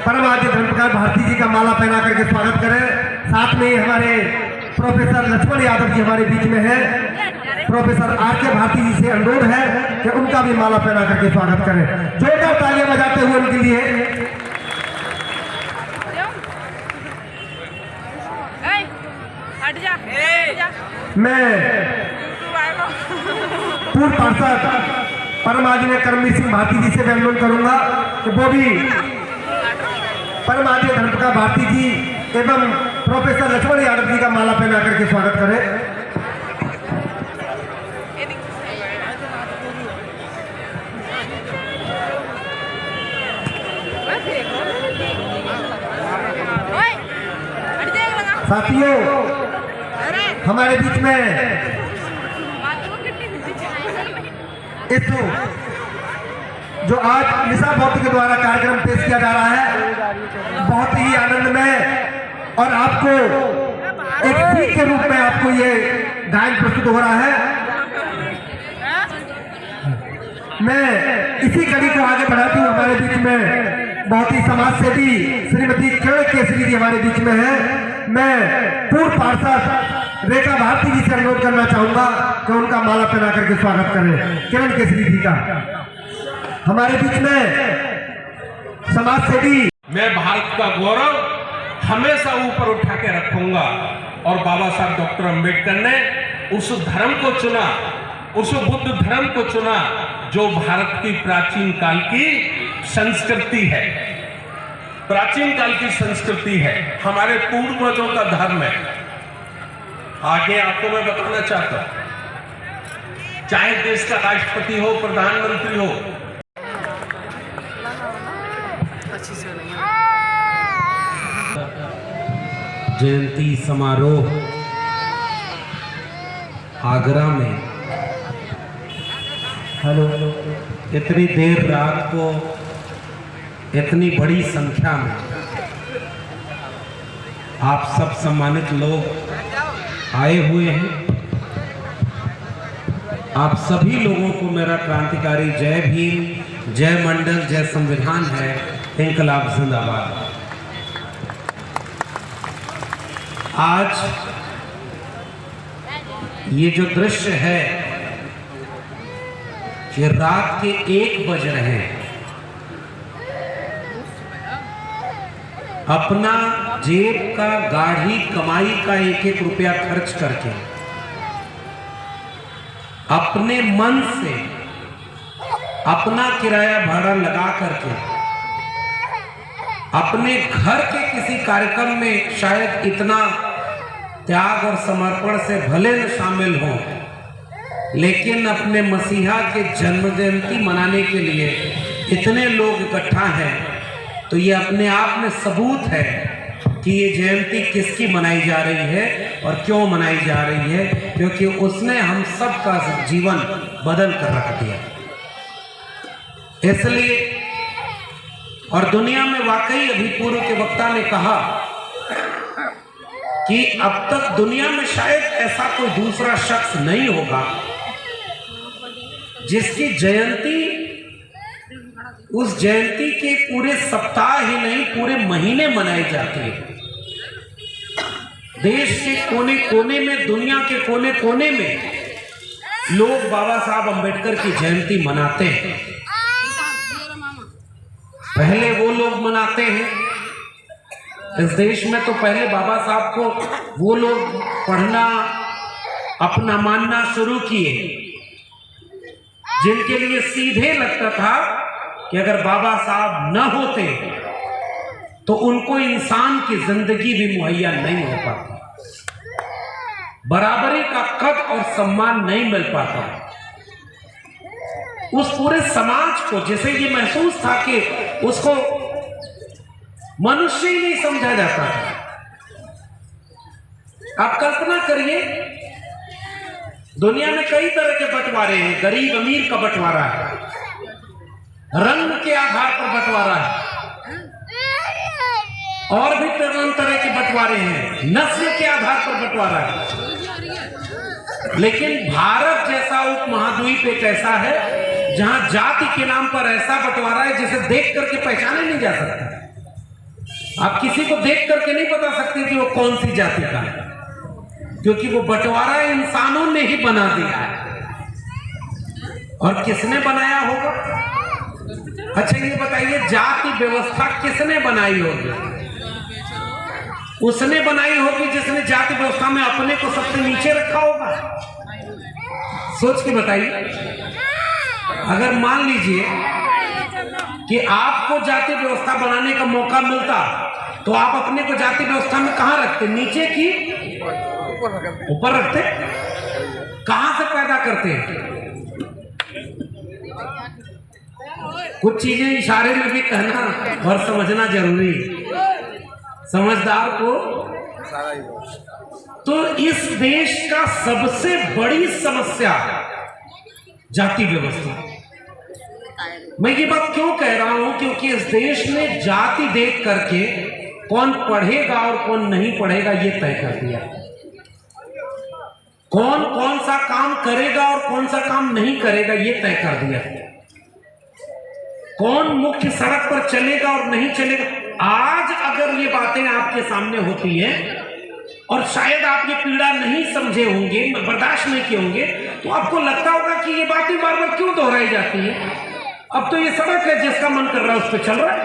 परमाद्य धर्मप्रकाश भारती जी का माला पहना करके स्वागत करें। साथ में हमारे प्रोफेसर लक्ष्मण यादव जी हमारे बीच में है। Professor R K. भारती जी से अनुरोध है कि उनका भी माला पहना करके स्वागत करें। जोरदार तालियां बजाते हुए उनके लिए। मैं पूर्व पार्षद परमाद्य करमवीर सिंह भारती जी से मैं अनुरोध करूंगा कि वो भी परमाद्य धर्मप्रकाश भारती जी एवं प्रोफेसर लक्ष्मण यादव जी का माला पहना करके स्वागत करें। साथियों, हमारे बीच में इस जो आज निशा भौतिक के द्वारा कार्यक्रम पेश किया जा रहा है, बहुत ही आनंदमय और आपको एक सीख के रूप में आपको ये गायन प्रस्तुत हो रहा है। मैं इसी कड़ी को आगे बढ़ाती हूँ। हमारे बीच में बहुत ही समाज सेवी श्रीमती किरण केसरी जी हमारे बीच में है। मैं पूर्व पार्षद रेखा भारती जी से अनुरोध करना चाहूंगा कि उनका माला पहना करके स्वागत करें। किरण केसरी जी का हमारे बीच में समाज सेवी। मैं भारत का गौरव हमेशा ऊपर उठा के रखूंगा और बाबा साहब डॉक्टर अंबेडकर ने उस धर्म को चुना, उस बुद्ध धर्म को चुना जो भारत की प्राचीन काल की संस्कृति है, प्राचीन काल की संस्कृति है, हमारे पूर्वजों का धर्म है। आगे आपको मैं बताना चाहता हूं, चाहे देश का राष्ट्रपति हो, प्रधानमंत्री हो, जयंती समारोह आगरा में इतनी देर रात को इतनी बड़ी संख्या में आप सब सम्मानित लोग आए हुए हैं। आप सभी लोगों को मेरा क्रांतिकारी जय भीम, जय मंडल, जय संविधान है, इंकलाब जिंदाबाद। आज ये जो दृश्य है कि रात के 1 बज रहे हैं, अपना जेब का गाढ़ी कमाई का 1-1 रुपया खर्च करके अपने मन से अपना किराया भाड़ा लगा करके अपने घर के किसी कार्यक्रम में शायद इतना त्याग और समर्पण से भले न शामिल हो, लेकिन अपने मसीहा के जन्म जयंती मनाने के लिए इतने लोग इकट्ठा हैं, तो ये अपने आप में सबूत है कि ये जयंती किसकी मनाई जा रही है और क्यों मनाई जा रही है, क्योंकि उसने हम सबका जीवन बदल कर रख दिया। इसलिए और दुनिया में वाकई अभी पूर्व के वक्ता ने कहा कि अब तक दुनिया में शायद ऐसा कोई दूसरा शख्स नहीं होगा जिसकी जयंती उस जयंती के पूरे सप्ताह ही नहीं पूरे महीने मनाए जाते हैं। देश के कोने कोने में, दुनिया के कोने कोने में लोग बाबा साहब अंबेडकर की जयंती मनाते हैं। पहले वो लोग मनाते हैं इस देश में, तो पहले बाबा साहब को वो लोग पढ़ना, अपना मानना शुरू किए जिनके लिए सीधे लगता था कि अगर बाबा साहब न होते तो उनको इंसान की जिंदगी भी मुहैया नहीं हो पाती, बराबरी का कद और सम्मान नहीं मिल पाता। उस पूरे समाज को जिसे ये महसूस था कि उसको मनुष्य ही नहीं समझा जाता था। आप कल्पना करिए, दुनिया में कई तरह के बंटवारे हैं, गरीब अमीर का बंटवारा है, रंग के आधार पर बंटवारा है, और भी तरह के बंटवारे हैं, नस्ल के आधार पर बंटवारा है। लेकिन भारत जैसा उपमहाद्वीप एक ऐसा है जहां जाति के नाम पर ऐसा बंटवारा है जिसे देख करके पहचाने नहीं जा सकता। आप किसी को देख करके नहीं बता सकते कि वो कौन सी जाति का है, क्योंकि वो बंटवारा इंसानों ने ही बना दिया है। और किसने बनाया होगा? अच्छा ये बताइए, जाति व्यवस्था किसने बनाई होगी? उसने बनाई होगी जिसने जाति व्यवस्था में अपने को सबसे नीचे रखा होगा। सोच के बताइए, अगर मान लीजिए कि आपको जाति व्यवस्था बनाने का मौका मिलता तो आप अपने को जाति व्यवस्था में कहां रखते? नीचे की ऊपर रखते? कहां से पैदा करते? कुछ चीजें इशारे में भी कहना और समझना जरूरी है समझदार को। तो इस देश का सबसे बड़ी समस्या जाति व्यवस्था। मैं ये बात क्यों कह रहा हूं? क्योंकि इस देश में जाति देख करके कौन पढ़ेगा और कौन नहीं पढ़ेगा ये तय कर दिया। कौन कौन सा काम करेगा और कौन सा काम नहीं करेगा ये तय कर दिया। कौन मुख्य सड़क पर चलेगा और नहीं चलेगा। आज अगर ये बातें आपके सामने होती हैं और शायद आप ये पीड़ा नहीं समझे होंगे, बर्दाश्त नहीं किए होंगे, तो आपको लगता होगा कि ये बातें बार बार क्यों दोहराई जाती है। अब तो ये सड़क है, जिसका मन कर रहा है उस पर चल रहा है।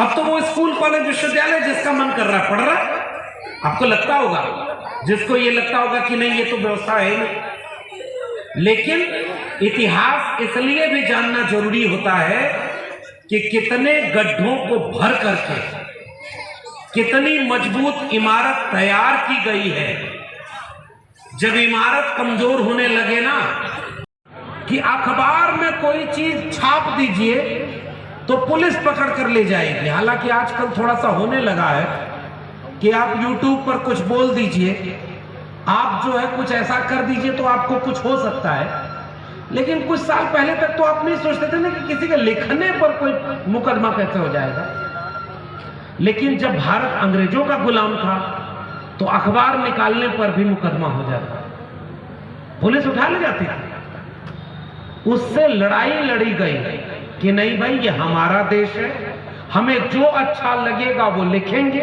अब तो वो स्कूल कॉलेज विश्वविद्यालय जिसका मन कर रहा है पढ़ रहा है। आपको लगता होगा, जिसको ये लगता होगा कि नहीं ये तो व्यवस्था है नहीं। लेकिन इतिहास इसलिए भी जानना जरूरी होता है कि कितने गड्ढों को भर करके कितनी मजबूत इमारत तैयार की गई है। जब इमारत कमजोर होने लगे ना, कि अखबार में कोई चीज छाप दीजिए तो पुलिस पकड़ कर ले जाएगी। हालांकि आजकल थोड़ा सा होने लगा है कि आप YouTube पर कुछ बोल दीजिए, आप जो है कुछ ऐसा कर दीजिए तो आपको कुछ हो सकता है। लेकिन कुछ साल पहले तक तो आप नहीं सोचते थे ना कि किसी के लिखने पर कोई मुकदमा कैसे हो जाएगा। लेकिन जब भारत अंग्रेजों का गुलाम था तो अखबार निकालने पर भी मुकदमा हो जाता, पुलिस उठा ले जाती थी। उससे लड़ाई लड़ी गई कि नहीं भाई ये हमारा देश है, हमें जो अच्छा लगेगा वो लिखेंगे,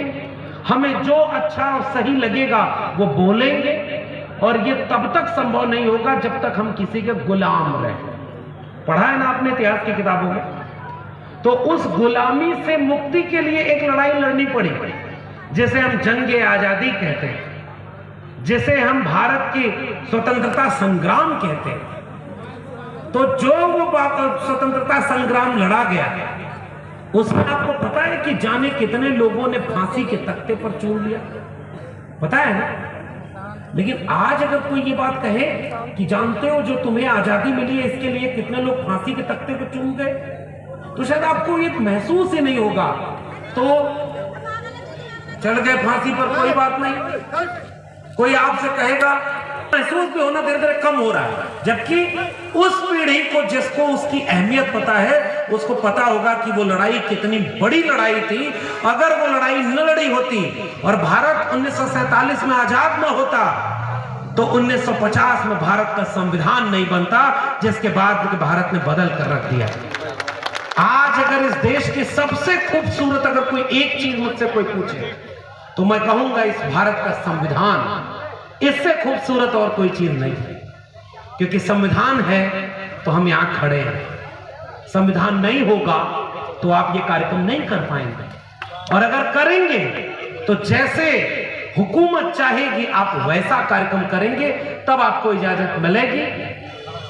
हमें जो अच्छा और सही लगेगा वो बोलेंगे, और ये तब तक संभव नहीं होगा जब तक हम किसी के गुलाम रहे। पढ़ा है ना आपने इतिहास की किताबों में। तो उस गुलामी से मुक्ति के लिए एक लड़ाई लड़नी पड़ी, जिसे हम जंगे आजादी कहते हैं, जिसे हम भारत की स्वतंत्रता संग्राम कहते हैं। तो जो वो स्वतंत्रता संग्राम लड़ा गया, उसमें आपको पता है कि जाने कितने लोगों ने फांसी के तख्ते पर चूम लिया, पता है ना। लेकिन आज अगर कोई ये बात कहे कि जानते हो जो तुम्हें आजादी मिली है इसके लिए कितने लोग फांसी के तख्ते पर चूम गए, तो शायद आपको ये महसूस ही नहीं होगा। तो चढ़ गए फांसी पर, कोई बात नहीं। कोई आपसे कहेगा महसूस भी होना धीरे धीरे कम हो रहा है, जबकि उस पीढ़ी को जिसको उसकी अहमियत पता है उसको पता होगा कि वो लड़ाई कितनी बड़ी लड़ाई थी। अगर वो लड़ाई न लड़ी होती और भारत 1947 में आजाद न होता तो 1950 में भारत का संविधान नहीं बनता, जिसके बाद भारत ने बदल कर रख दिया। आज अगर इस देश की सबसे खूबसूरत अगर कोई एक चीज मुझसे कोई पूछे तो मैं कहूंगा इस भारत का संविधान, इससे खूबसूरत और कोई चीज नहीं है। क्योंकि संविधान है तो हम यहां खड़े हैं, संविधान नहीं होगा तो आप ये कार्यक्रम नहीं कर पाएंगे, और अगर करेंगे तो जैसे हुकूमत चाहेगी आप वैसा कार्यक्रम करेंगे, तब आपको इजाजत मिलेगी।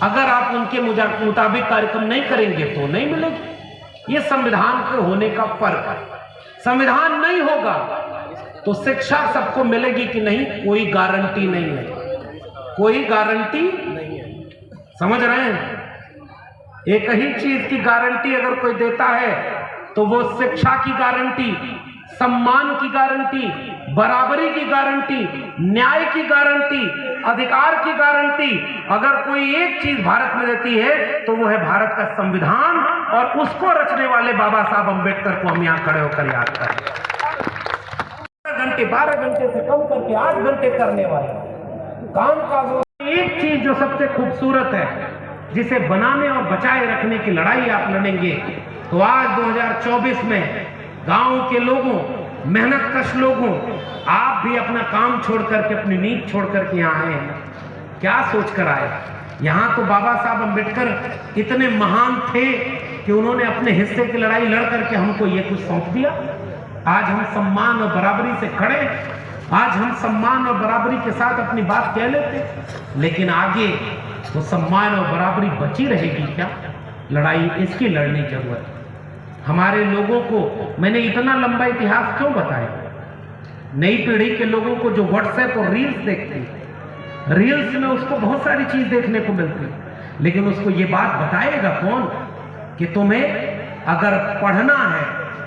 अगर आप उनके मुताबिक कार्यक्रम नहीं करेंगे तो नहीं मिलेगी। ये संविधान के होने का फर्क है। संविधान नहीं होगा तो शिक्षा सबको मिलेगी कि नहीं, कोई गारंटी नहीं है, कोई गारंटी नहीं है। समझ रहे हैं? एक ही चीज की गारंटी अगर कोई देता है तो वो शिक्षा की गारंटी, सम्मान की गारंटी, बराबरी की गारंटी, न्याय की गारंटी, अधिकार की गारंटी अगर कोई एक चीज भारत में देती है तो वो है भारत का संविधान। और उसको रचने वाले बाबा साहब अम्बेडकर को हम यहां खड़े होकर याद करें। 12 घंटे से कम करके 8 घंटे करने वाले काम का वो एक चीज जो सबसे खूबसूरत है, जिसे बनाने और बचाए रखने की लड़ाई आप लड़ेंगे, तो आज 2024 में गांव के लोगों, मेहनत कश लोगों, आप भी अपना काम छोड़ करके, अपनी नींद छोड़ करके यहाँ आए हैं। क्या सोच कर आए? यहाँ तो बाबा साहब अम्बेडकर इतने महान थे कि उन्होंने अपने हिस्से की लड़ाई लड़ करके हमको ये कुछ सौंप दिया। आज हम सम्मान और बराबरी से खड़े, आज हम सम्मान और बराबरी के साथ अपनी बात कह लेते, लेकिन आगे वो सम्मान और बराबरी बची रहेगी क्या? लड़ाई इसकी लड़ने की जरूरत है। हमारे लोगों को मैंने इतना लंबा इतिहास क्यों बताया? नई पीढ़ी के लोगों को जो व्हाट्सएप और रील्स देखती, रील्स में उसको बहुत सारी चीज देखने को मिलती, लेकिन उसको ये बात बताएगा कौन कि तुम्हें अगर पढ़ना है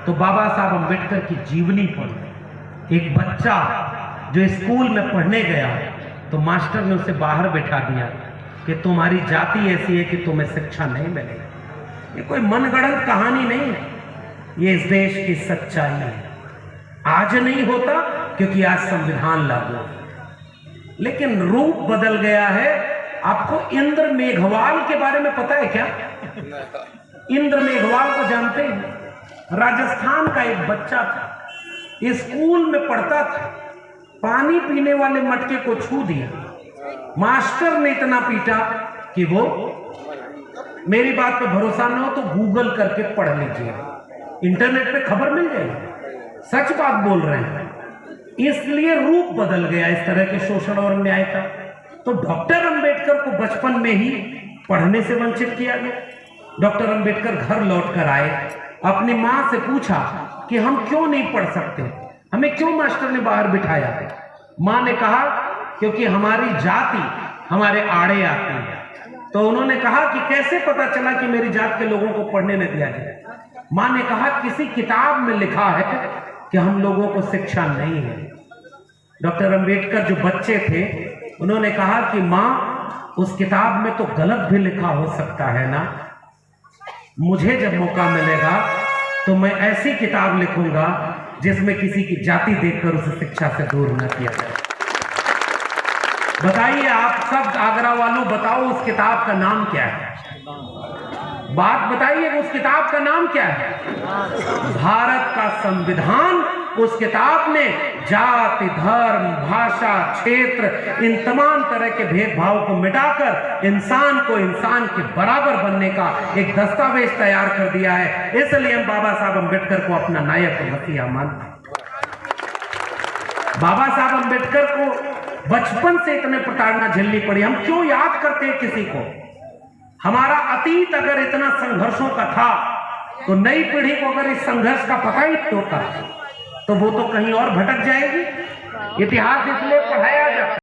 तो बाबा साहब अम्बेडकर की जीवनी पढ़ो। एक बच्चा जो स्कूल में पढ़ने गया तो मास्टर ने उसे बाहर बैठा दिया कि तुम्हारी जाति ऐसी है कि तुम्हें शिक्षा नहीं मिलेगी। ये कोई मनगढ़ंत कहानी नहीं है, ये इस देश की सच्चाई है। आज नहीं होता क्योंकि आज संविधान लागू है, लेकिन रूप बदल गया है। आपको इंद्र मेघवाल के बारे में पता है क्या? इंद्र मेघवाल को जानते हैं? राजस्थान का एक बच्चा था, स्कूल में पढ़ता था, पानी पीने वाले मटके को छू दिया, मास्टर ने इतना पीटा कि वो, मेरी बात पे भरोसा न हो तो गूगल करके पढ़ लीजिए, इंटरनेट पे खबर मिल जाएगी, सच बात बोल रहे हैं। इसलिए रूप बदल गया इस तरह के शोषण और अन्याय का। तो डॉक्टर अंबेडकर को बचपन में ही पढ़ने से वंचित किया गया। डॉक्टर अंबेडकर घर लौटकर आए, अपनी माँ से पूछा कि हम क्यों नहीं पढ़ सकते, हमें क्यों मास्टर ने बाहर बिठाया? माँ ने कहा क्योंकि हमारी जाति हमारे आड़े आती है। तो उन्होंने कहा कि कैसे पता चला कि मेरी जात के लोगों को पढ़ने न दिया जाए? माँ ने कहा किसी किताब में लिखा है कि हम लोगों को शिक्षा नहीं है। डॉक्टर अंबेडकर जो बच्चे थे उन्होंने कहा कि माँ, उस किताब में तो गलत भी लिखा हो सकता है ना, मुझे जब मौका मिलेगा तो मैं ऐसी किताब लिखूंगा जिसमें किसी की जाति देखकर उसे शिक्षा से दूर न किया जाए। बताइए आप सब आगरा वालों, बताओ उस किताब का नाम क्या है? बात बताइए उस किताब का नाम क्या है? भारत का संविधान। उस किताब ने जाति, धर्म, भाषा, क्षेत्र, इन तमाम तरह के भेदभाव को मिटाकर इंसान को इंसान के बराबर बनने का एक दस्तावेज तैयार कर दिया है। इसलिए हम बाबा साहब अम्बेडकर को अपना नायक और मसीहा मानते हैं। बाबा साहब अम्बेडकर को बचपन से इतने प्रताड़ना झेलनी पड़ी। हम क्यों याद करते हैं किसी को? हमारा अतीत अगर इतना संघर्षों का था तो नई पीढ़ी को अगर इस संघर्ष का पता ही होता तो वो तो कहीं और भटक जाएगी। इतिहास इसलिए पढ़ाया जाता